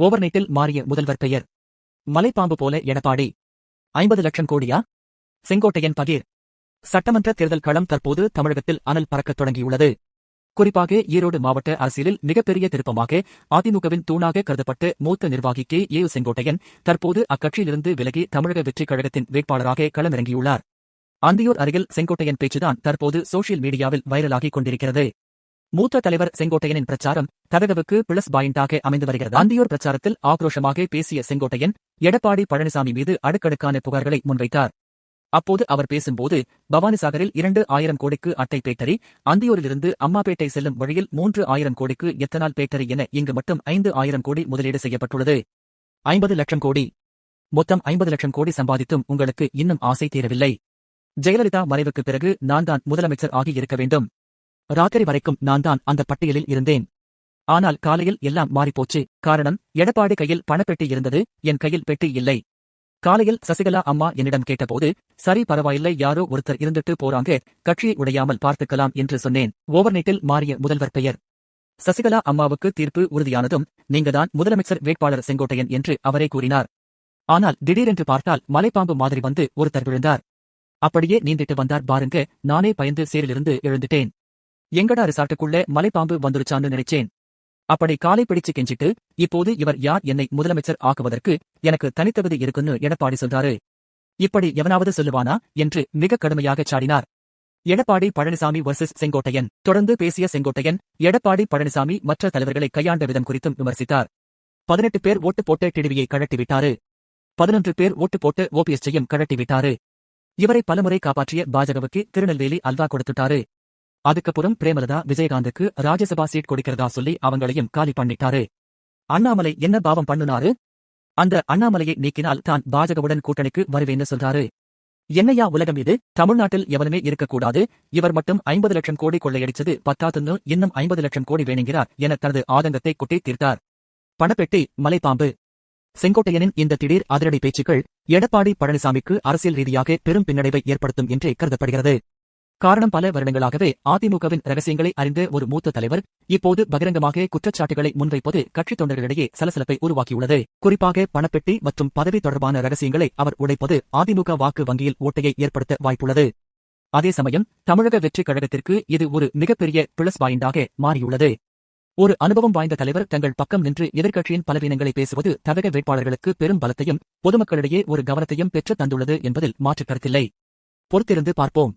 ஓவர்நைட்டில் மாறிய முதல்வர் பெயர். மலைப்பாம்பு போல எடப்பாடி. 50 லட்சம் கோடியா? செங்கோட்டையன் பகீர். சட்டமன்ற தேர்தல் களம் தற்போது தமிழகத்தில் அனல் பறக்கத் தொடங்கியுள்ளது. குறிப்பாக ஈரோடு மாவட்ட அரசியலில் மிகப்பெரிய திருப்பமாக அதிமுகவின் தூணாக கருதப்பட்ட மூத்த நிர்வாகி கே. செங்கோட்டையன் தற்போது அக்கட்சியிலிருந்து விலகி தமிழக வெற்றிக் கழகத்தின் வேட்பாளராக களமிறங்கியுள்ளார். அந்தியூர் அருகில் செங்கோட்டையன் பேச்சுதான் தற்போது சோஷியல் மீடியாவில் வைரலாகிக் கொண்டிருக்கிறது. மூத்த தலைவர் செங்கோட்டையனின் பிரச்சாரம் தகவலுக்கு பிளஸ் பாயிண்டாக அமைந்து வருகிறது. அந்தியூர் பிரச்சாரத்தில் ஆக்ரோஷமாக பேசிய செங்கோட்டையன் எடப்பாடி பழனிசாமி மீது அடுக்கடுக்கான புகார்களை முன்வைத்தார். அப்போது அவர் பேசும்போது, பவானிசாகரில் 2,000 கோடிக்கு அட்டை பேட்டரி, அந்தியூரிலிருந்து அம்மாபேட்டை செல்லும் வழியில் 3,000 கோடிக்கு எத்தனால் பேட்டரி என இங்கு மட்டும் 5,000 கோடி முதலீடு செய்யப்பட்டுள்ளது. 50 லட்சம் கோடி. மொத்தம் 50 லட்சம் கோடி சம்பாதித்தும் உங்களுக்கு இன்னும் ஆசை தீரவில்லை. ஜெயலலிதா மறைவுக்கு பிறகு நான் தான் முதலமைச்சர் ஆகி இருக்க வேண்டும். ராத்திரி வரைக்கும் நான் தான் அந்த பட்டியலில் இருந்தேன். ஆனால் காலையில் எல்லாம் மாறிப்போச்சு. காரணம், எடப்பாடி கையில் பணப்பெட்டி இருந்தது, என் கையில் பெட்டி இல்லை. காலையில் சசிகலா அம்மா என்னிடம் கேட்டபோது, சரி பரவாயில்லை, யாரோ ஒருத்தர் இருந்துட்டு போறாங்க, கட்சியை உடையாமல் பார்த்துக்கலாம் என்று சொன்னேன். ஓவர்நைட்டில் மாறிய முதல்வர் பெயர். சசிகலா அம்மாவுக்கு தீர்ப்பு உறுதியானதும், நீங்கதான் முதலமைச்சர் வேட்பாளர் செங்கோட்டையன் என்று அவரே கூறினார். ஆனால் திடீரென்று பார்த்தால் மலைப்பாம்பு மாதிரி வந்து ஒருத்தர் விழுந்தார். அப்படியே நீந்திட்டு வந்தார் பாருங்க. நானே பயந்து சேரிலிருந்து எழுந்துட்டேன். எங்கடா ரிசார்ட்டுக்குள்ள மலைப்பாம்பு வந்துருச்சான்னு நினைச்சேன். அப்படி காலை பிடிச்சு கெஞ்சிட்டு, இப்போது இவர் யார் என்னை முதலமைச்சர் ஆக்குவதற்கு? எனக்கு தனித்தகுதி இருக்குன்னு எடப்பாடி சொல்றாரு. இப்படி எவனாவது சொல்லுவானா என்று மிக கடுமையாகச் சாடினார். எடப்பாடி பழனிசாமி வர்சஸ் செங்கோட்டையன். தொடர்ந்து பேசிய செங்கோட்டையன் எடப்பாடி பழனிசாமி மற்ற தலைவர்களை கையாண்ட விதம் குறித்தும் விமர்சித்தார். 18 பேர் ஓட்டு போட்ட டிடிவியை கழட்டிவிட்டாரு. 11 பேர் ஓட்டு போட்ட ஓபிஎஸ்ஐயும் கழட்டிவிட்டாரு. இவரை பலமுறை காப்பாற்றிய பாஜகவுக்கு திருநெல்வேலி அல்வா கொடுத்துட்டாரு. அதுக்கப்புறம் பிரேமலதா விஜயகாந்துக்கு ராஜ்யசபா சீட் கொடுக்கிறதா சொல்லி அவங்களையும் காலி பண்ணிட்டாரு. அண்ணாமலை என்ன பாவம் பண்ணுனாரு? அந்த அண்ணாமலையை நீக்கினால் தான் பாஜகவுடன் கூட்டணிக்கு வருவேன்னு சொல்றாரு. என்னையா உலகம் இது? தமிழ்நாட்டில் எவனுமே இருக்கக்கூடாது, இவர் மட்டும் 50 லட்சம் கோடி கொள்ளையடிச்சது பத்தாதுன்னு இன்னும் 50 லட்சம் கோடி வேணுங்கிறார் என தனது ஆதங்கத்தை கொட்டி தீர்த்தார். பணப்பெட்டி மலைப்பாம்பு. செங்கோட்டையனின் இந்த திடீர் அதிரடி பேச்சுக்கள் எடப்பாடி பழனிசாமிக்கு அரசியல் ரீதியாக பெரும் பின்னடைவை ஏற்படுத்தும் என்றே கருதப்படுகிறது. காரணம், பல வருடங்களாகவே அதிமுகவின் ரகசியங்களை அறிந்த ஒரு மூத்த தலைவர் இப்போது பகிரங்கமாக குற்றச்சாட்டுகளை முன்வைப்பது கட்சித் தொண்டர்களிடையே சலசலப்பை உருவாக்கியுள்ளது. குறிப்பாக பணப்பெட்டி மற்றும் பதவி தொடர்பான ரகசியங்களை அவர் உடைப்பது அதிமுக வாக்கு வங்கியில் ஓட்டையை ஏற்படுத்த வாய்ப்புள்ளது. அதே சமயம் தமிழக வெற்றிக் கழகத்திற்கு இது ஒரு மிகப்பெரிய பிளஸ் பாயிண்டாக மாறியுள்ளது. ஒரு அனுபவம் வாய்ந்த தலைவர் தங்கள் பக்கம் நின்று எதிர்க்கட்சியின் பலவீனங்களை பேசுவது தவக வேட்பாளர்களுக்கு பெரும் பலத்தையும் பொதுமக்களிடையே ஒரு கவனத்தையும் பெற்று தந்துள்ளது என்பதில் மாற்றுக் கருத்தில்லை. பொறுத்திருந்து பார்ப்போம்.